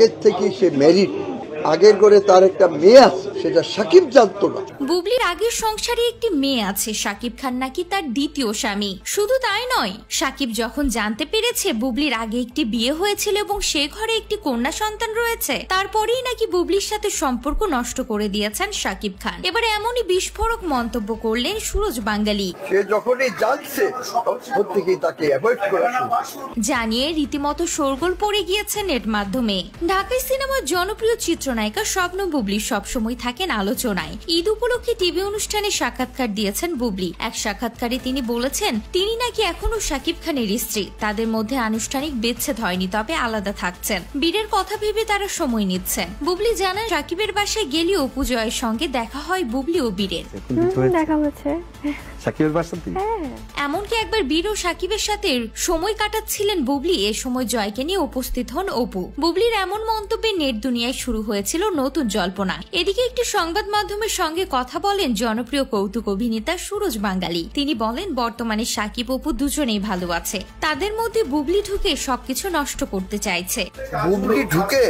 আগের থেকে সে ম্যারিড, আগের করে তার একটা মেয়ে আছে, সেটা সাকিব জানতো না। বুবলির আগের সংসারে একটি মেয়ে আছে, সাকিব খান নাকি তার দ্বিতীয় স্বামী। শুধু তাই নয়, সাকিব যখন জানতে পেরেছে বুবলির আগে একটি বিয়ে হয়েছিল এবং সে ঘরে একটি কন্যা সন্তান রয়েছে, তারপরেই নাকি বুবলির সাথে সম্পর্ক নষ্ট করে দিয়েছেন সাকিব খান। এবার এমনই বিস্ফোরক মন্তব্য করলেন সুরজ বাঙ্গালী। সে যখনই জানছে প্রত্যেকেই তাকে অ্যাভয়েড করা জানিয়ে রীতিমতো শোরগোল পড়ে গিয়েছে নেট মাধ্যমে। ঢাকাই সিনেমার জনপ্রিয় চিত্রনায়িকা স্বপ্ন বুবলি সবসময় থাকেন আলোচনায়। ঈদ উপলক্ষে টিভি অনুষ্ঠানে সাক্ষাৎকার দিয়েছেন বুবলি। এক সাক্ষাৎকারে তিনি বলেছেন তিনি নাকি এখনো সাকিব খানের স্ত্রী, তাদের মধ্যে আনুষ্ঠানিক বিচ্ছেদ হয়নি, তবে আলাদা থাকছেন। বীরের কথা ভেবে তারা সময় নিচ্ছেন। বুবলি জানান সাকিবের বাসায় গেলে অপু জয়ের সঙ্গে দেখা হয় বুবলি ও বীরের। দেখা হচ্ছে সাকিবের বাসাতে, এমনকি একবার বীর ও সাকিবের সাথে সময় কাটাচ্ছিলেন বুবলি। এ সময় জয়কে নিয়ে উপস্থিত হন অপু। বুবলির এমন মন্তব্যে নেট দুনিয়ায় শুরু হয়েছিল নতুন জল্পনা। এদিকে একটি সংবাদ মাধ্যমের সঙ্গে কথা বলেন জনপ্রিয় কৌতুক অভিনেতা সুরজ বাঙ্গালী। তিনি বলেন বর্তমানে সাকিব অপু দুজনেই ভালো আছে, তাদের মধ্যে বুবলি ঢুকে সবকিছু নষ্ট করতে চাইছে। বুবলি ঢুকে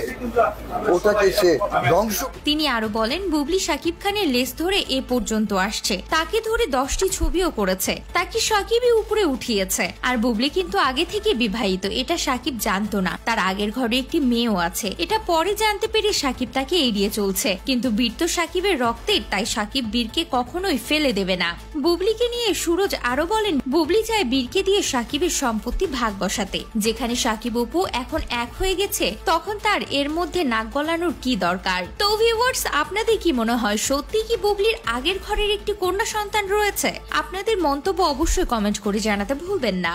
ওটাকে সে ধ্বংস। তিনি আরো বলেন বুবলি সাকিব খানের লেস ধরে এ পর্যন্ত আসছে, তাকে ধরে 10টি ছবিও করেছে, তাকে সাকিবই উপরে উঠিয়েছে। আর বুবলি কিন্তু আগে থেকে বিবাহিত, এটা সাকিব জানতো না। তার আগের ঘরে একটি মেয়েও আছে, এটা পরে জানতে পেরে সাকিব তাকে এড়িয়ে চলছে। কিন্তু বীর তো সাকিবের রক্তের, তাই সাকিব বীরকে কখনোই ফেলে দেবে না। বুবলিকে নিয়ে সুরজ আরো বলেন বুবলি চায় বীরকে দিয়ে সাকিবের সম্পত্তি ভাগ বসাতে। যেখানে সাকিব অপু এখন এক হয়ে গেছে, তখন তার এর মধ্যে নাক গলানোর কি দরকার? তো ভিউয়ার্স, আপনাদের কি মনে হয়, সত্যি কি বুবলির আগের ঘরের একটি কন্যা সন্তান রয়েছে? আপনাদের মন্তব্য অবশ্যই কমেন্ট করে জানাতে ভুলবেন না।